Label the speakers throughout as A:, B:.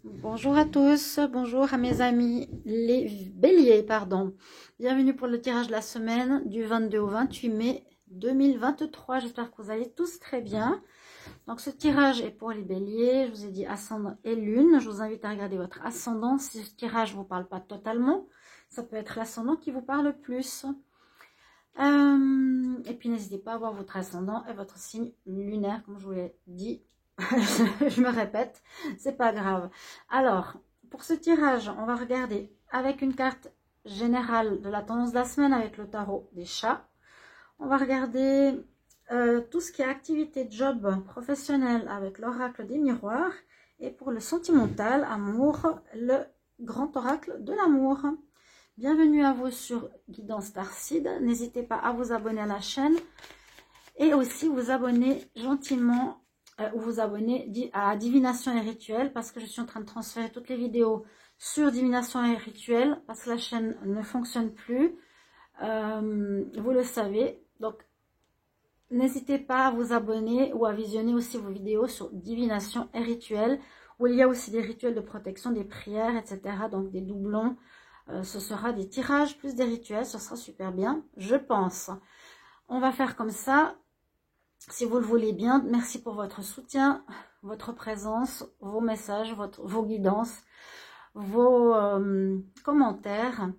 A: Bonjour à tous, bonjour à mes amis les béliers, pardon. Bienvenue pour le tirage de la semaine du 22 au 28 mai 2023. J'espère que vous allez tous très bien. Donc ce tirage est pour les béliers, je vous ai dit ascendant et lune. Je vous invite à regarder votre ascendant. Si ce tirage ne vous parle pas totalement, ça peut être l'ascendant qui vous parle le plus. Et puis n'hésitez pas à voir votre ascendant et votre signe lunaire, comme je vous l'ai dit. Je me répète, c'est pas grave. Alors, pour ce tirage, on va regarder avec une carte générale de la tendance de la semaine avec le tarot des chats. On va regarder tout ce qui est activité, job, professionnel avec l'oracle des miroirs. Et pour le sentimental, amour, le grand oracle de l'amour. Bienvenue à vous sur Guidance Starseed. N'hésitez pas à vous abonner à la chaîne et aussi vous abonner gentiment ou vous abonner à Divination et Rituel parce que je suis en train de transférer toutes les vidéos sur Divination et Rituel parce que la chaîne ne fonctionne plus. Vous le savez. Donc, n'hésitez pas à vous abonner ou à visionner aussi vos vidéos sur Divination et Rituel où il y a aussi des rituels de protection, des prières, etc. Donc, des doublons. Ce sera des tirages plus des rituels. Ce sera super bien, je pense. On va faire comme ça. Si vous le voulez bien, merci pour votre soutien, votre présence, vos messages, vos guidances, vos commentaires.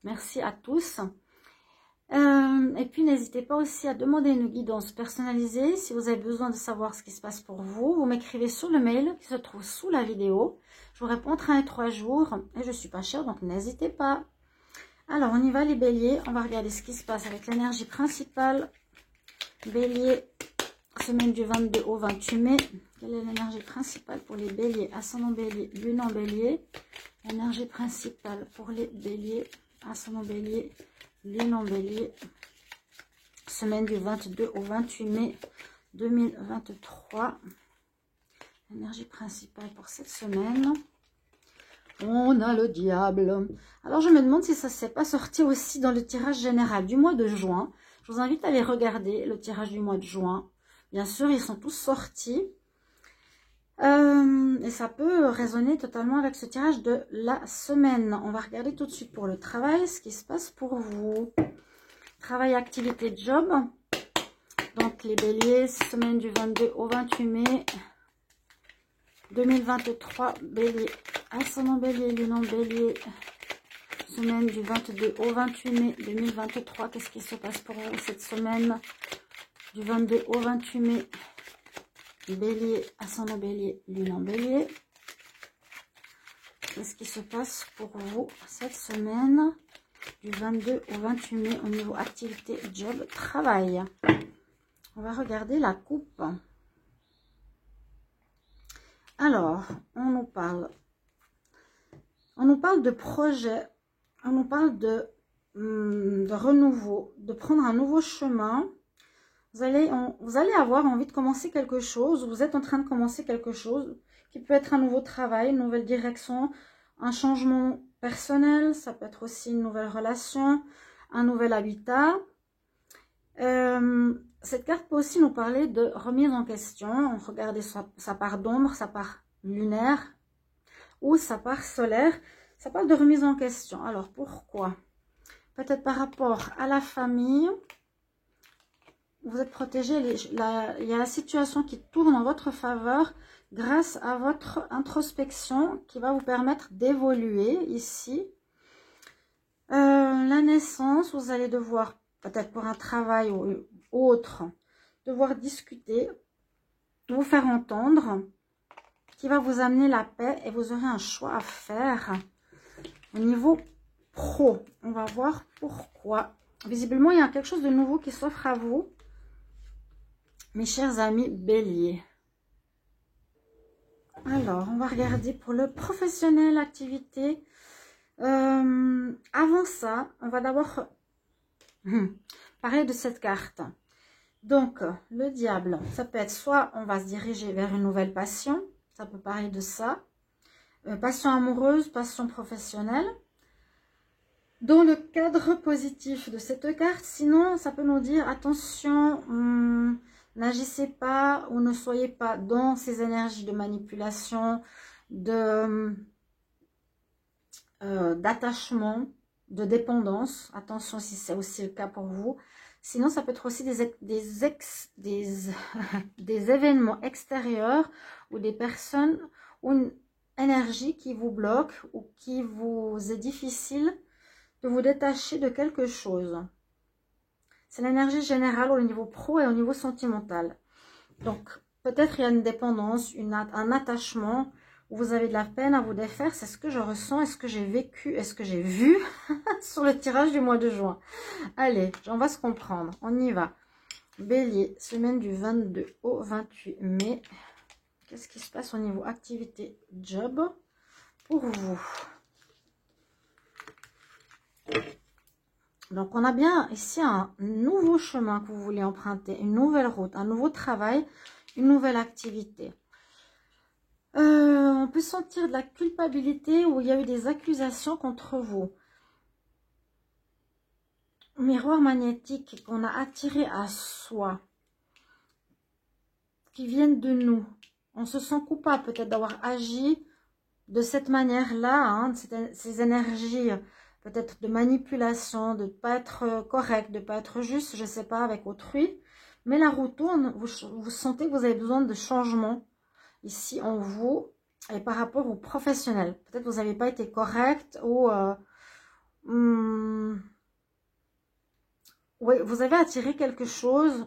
A: Merci à tous. Et puis, n'hésitez pas aussi à demander une guidance personnalisée. Si vous avez besoin de savoir ce qui se passe pour vous, vous m'écrivez sur le mail qui se trouve sous la vidéo. Je vous réponds entre 1 et 3 jours. Et je ne suis pas chère, donc n'hésitez pas. Alors, on y va les béliers. On va regarder ce qui se passe avec l'énergie principale. Bélier, semaine du 22 au 28 mai. Quelle est l'énergie principale pour les béliers? Ascendant bélier, lune en bélier. L'énergie principale pour les béliers, ascendant bélier, lune en bélier. Semaine du 22 au 28 mai 2023. L'énergie principale pour cette semaine. On a le diable. Alors je me demande si ça ne s'est pas sorti aussi dans le tirage général du mois de juin. Je vous invite à aller regarder le tirage du mois de juin. Bien sûr, ils sont tous sortis. Et ça peut résonner totalement avec ce tirage de la semaine. On va regarder tout de suite pour le travail, ce qui se passe pour vous. Travail, activité, job. Donc les béliers, semaine du 22 au 28 mai 2023. Bélier, ascendant bélier, lune en bélier. Semaine du 22 au 28 mai 2023. Qu'est-ce qui se passe pour vous cette semaine du 22 au 28 mai? Bélier, ascendant bélier, lune en bélier. Qu'est-ce qui se passe pour vous cette semaine du 22 au 28 mai au niveau activité, job, travail? On va regarder la coupe. Alors, on nous parle de projet, on nous parle de renouveau, de prendre un nouveau chemin. Vous allez avoir envie de commencer quelque chose, vous êtes en train de commencer quelque chose qui peut être un nouveau travail, une nouvelle direction, un changement personnel, ça peut être aussi une nouvelle relation, un nouvel habitat. Cette carte peut aussi nous parler de remise en question. Regardez sa part d'ombre, sa part lunaire ou sa part solaire. Ça parle de remise en question. Alors pourquoi? Peut-être par rapport à la famille. Vous êtes protégé, il y a la situation qui tourne en votre faveur grâce à votre introspection qui va vous permettre d'évoluer ici. La naissance, vous allez devoir, peut-être pour un travail ou autre, devoir discuter, vous faire entendre, qui va vous amener la paix et vous aurez un choix à faire au niveau pro. On va voir pourquoi. Visiblement, il y a quelque chose de nouveau qui s'offre à vous. Mes chers amis béliers. Alors, on va regarder pour le professionnel, activité. Avant ça, on va d'abord parler de cette carte. Donc, le diable, ça peut être soit on va se diriger vers une nouvelle passion. Ça peut parler de ça. Passion amoureuse, passion professionnelle. Dans le cadre positif de cette carte, sinon, ça peut nous dire, attention... N'agissez pas ou ne soyez pas dans ces énergies de manipulation, d'attachement, de dépendance. Attention si c'est aussi le cas pour vous. Sinon, ça peut être aussi des événements extérieurs ou des personnes ou une énergie qui vous bloque ou qui vous est difficile de vous détacher de quelque chose. C'est l'énergie générale au niveau pro et au niveau sentimental. Donc, peut-être il y a une dépendance, un attachement, où vous avez de la peine à vous défaire. C'est ce que je ressens, est-ce que j'ai vécu, est-ce que j'ai vu sur le tirage du mois de juin. Allez, on va se comprendre, on y va. Bélier, semaine du 22 au 28 mai. Qu'est-ce qui se passe au niveau activité, job pour vous? Donc, on a bien ici un nouveau chemin que vous voulez emprunter, une nouvelle route, un nouveau travail, une nouvelle activité. On peut sentir de la culpabilité où il y a eu des accusations contre vous. Miroir magnétique qu'on a attiré à soi, qui viennent de nous. On se sent coupable peut-être d'avoir agi de cette manière-là, hein, ces énergies peut-être de manipulation, de ne pas être correct, de ne pas être juste, je ne sais pas, avec autrui. Mais la roue tourne, vous sentez que vous avez besoin de changement ici en vous et par rapport aux professionnels. Peut-être que vous n'avez pas été correct ou... oui, vous avez attiré quelque chose,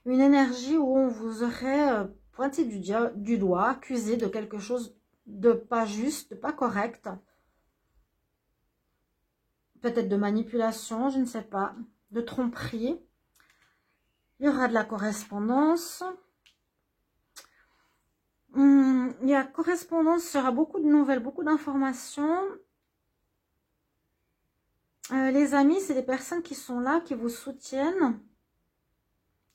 A: une énergie où on vous aurait pointé du doigt, accusé de quelque chose de pas juste, de pas correct. Peut-être de manipulation, je ne sais pas, de tromperie. Il y aura de la correspondance. Il y a correspondance, il y aura beaucoup de nouvelles, beaucoup d'informations. Les amis, c'est des personnes qui sont là, qui vous soutiennent,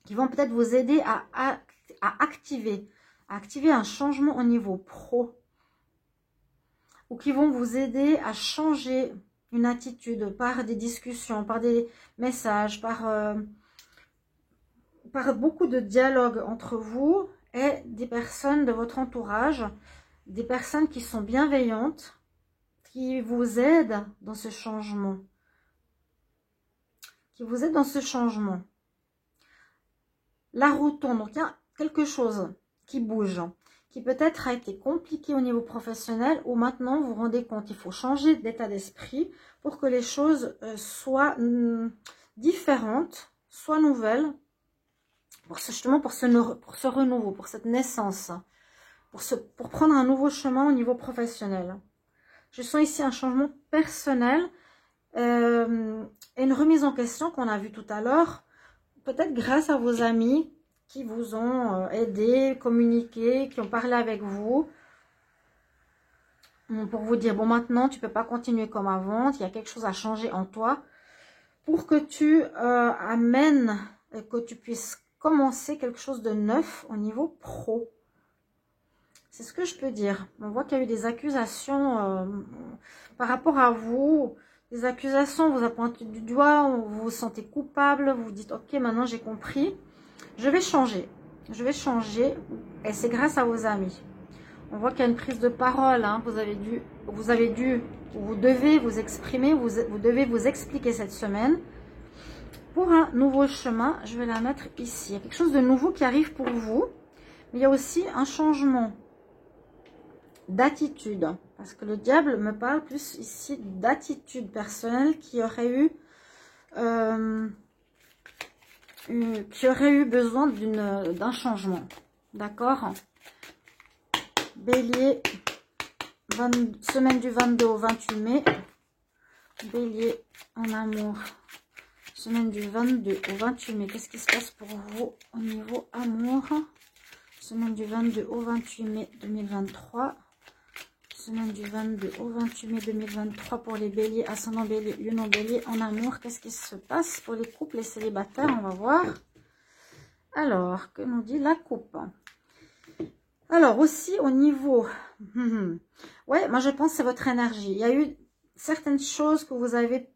A: qui vont peut-être vous aider à activer un changement au niveau pro. Ou qui vont vous aider à changer une attitude par des discussions, par des messages, par beaucoup de dialogue entre vous et des personnes de votre entourage, des personnes qui sont bienveillantes, qui vous aident dans ce changement. La roue tourne, donc il y a quelque chose qui bouge, qui peut-être a été compliqué au niveau professionnel, où maintenant vous vous rendez compte, il faut changer d'état d'esprit pour que les choses soient différentes, soient nouvelles, justement pour ce renouveau, pour cette naissance, pour prendre un nouveau chemin au niveau professionnel. Je sens ici un changement personnel et une remise en question qu'on a vu tout à l'heure, peut-être grâce à vos amis qui vous ont aidé, communiqué, qui ont parlé avec vous, pour vous dire, bon maintenant tu ne peux pas continuer comme avant, il y a quelque chose à changer en toi, pour que tu amènes, et que tu puisses commencer quelque chose de neuf au niveau pro. C'est ce que je peux dire. On voit qu'il y a eu des accusations par rapport à vous, des accusations, on vous a pointé du doigt, vous vous sentez coupable, vous vous dites, ok, maintenant j'ai compris, je vais changer, et c'est grâce à vos amis. On voit qu'il y a une prise de parole, hein. Vous devez vous exprimer, vous devez vous expliquer cette semaine. Pour un nouveau chemin, je vais la mettre ici. Il y a quelque chose de nouveau qui arrive pour vous, mais il y a aussi un changement d'attitude, parce que le diable me parle plus ici d'attitude personnelle qui aurait eu besoin d'un changement, d'accord. Bélier, semaine du 22 au 28 mai, Bélier en amour, semaine du 22 au 28 mai, qu'est-ce qui se passe pour vous au niveau amour, semaine du 22 au 28 mai 2023, semaine du 22 au 28 mai 2023 pour les béliers, ascendant bélier, lune en bélier, en amour. Qu'est-ce qui se passe pour les couples et célibataires? On va voir. Alors, que nous dit la coupe? Alors, aussi au niveau... ouais, moi je pense que c'est votre énergie. Il y a eu certaines choses que vous avez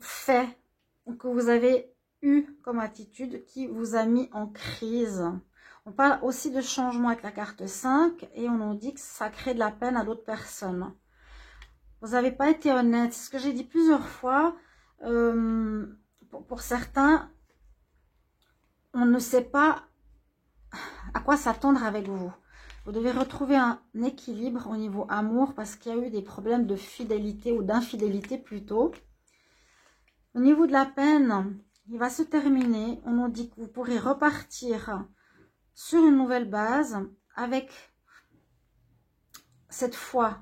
A: fait, que vous avez eu comme attitude qui vous a mis en crise. On parle aussi de changement avec la carte 5 et on nous dit que ça crée de la peine à d'autres personnes. Vous n'avez pas été honnête. C'est ce que j'ai dit plusieurs fois. Pour certains, on ne sait pas à quoi s'attendre avec vous. Vous devez retrouver un équilibre au niveau amour parce qu'il y a eu des problèmes de fidélité ou d'infidélité plutôt. Au niveau de la peine, il va se terminer. On nous dit que vous pourrez repartir sur une nouvelle base avec cette fois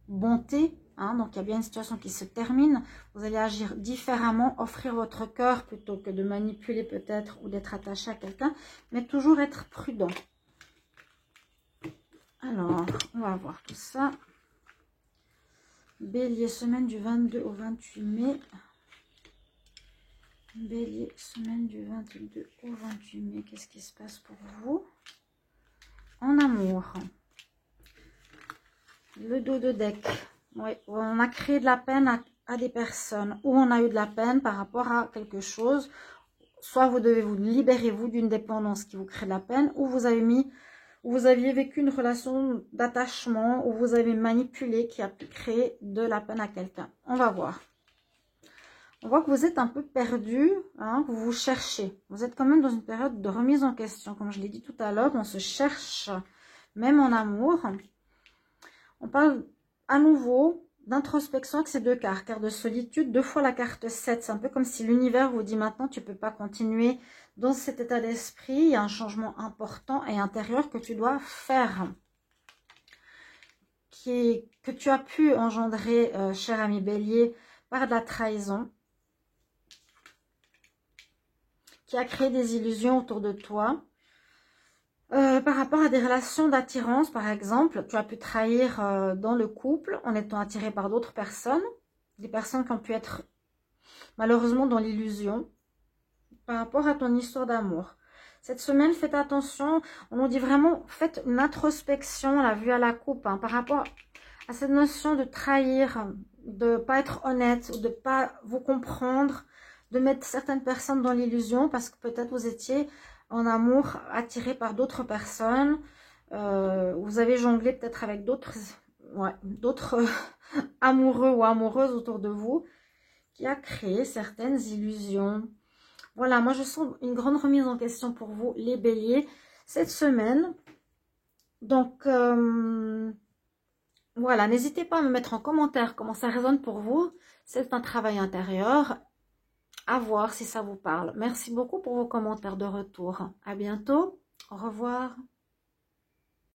A: bonté. Donc, il y a bien une situation qui se termine. Vous allez agir différemment, offrir votre cœur plutôt que de manipuler peut-être ou d'être attaché à quelqu'un, mais toujours être prudent. Alors, on va voir tout ça. Bélier, semaine du 22 au 28 mai. Bélier, semaine du 22 au 28 mai. Qu'est-ce qui se passe pour vous en amour? Le dos de deck. Oui, on a créé de la peine à des personnes. Ou on a eu de la peine par rapport à quelque chose. Soit vous devez vous libérer, vous, d'une dépendance qui vous crée de la peine. Ou vous aviez vécu une relation d'attachement. Ou vous avez manipulé qui a pu créer de la peine à quelqu'un. On va voir. On voit que vous êtes un peu perdu, que vous vous cherchez. Vous êtes quand même dans une période de remise en question. Comme je l'ai dit tout à l'heure, on se cherche même en amour. On parle à nouveau d'introspection avec ces deux cartes. Carte de solitude, 2 fois la carte 7. C'est un peu comme si l'univers vous dit maintenant tu ne peux pas continuer dans cet état d'esprit. Il y a un changement important et intérieur que tu dois faire. Que tu as pu engendrer, cher ami Bélier, par de la trahison. Qui a créé des illusions autour de toi. Par rapport à des relations d'attirance, par exemple, tu as pu trahir dans le couple en étant attiré par d'autres personnes. Des personnes qui ont pu être malheureusement dans l'illusion par rapport à ton histoire d'amour. Cette semaine, faites attention. On nous dit vraiment, faites une introspection, la vue à la coupe, par rapport à cette notion de trahir, de ne pas être honnête, ou de ne pas vous comprendre, de mettre certaines personnes dans l'illusion parce que peut-être vous étiez en amour attiré par d'autres personnes. Vous avez jonglé peut-être avec d'autres amoureux ou amoureuses autour de vous qui a créé certaines illusions. Voilà, moi je sens une grande remise en question pour vous, les béliers, cette semaine. Donc, voilà, n'hésitez pas à me mettre en commentaire comment ça résonne pour vous. C'est un travail intérieur. À voir si ça vous parle. Merci beaucoup pour vos commentaires de retour. À bientôt. Au revoir.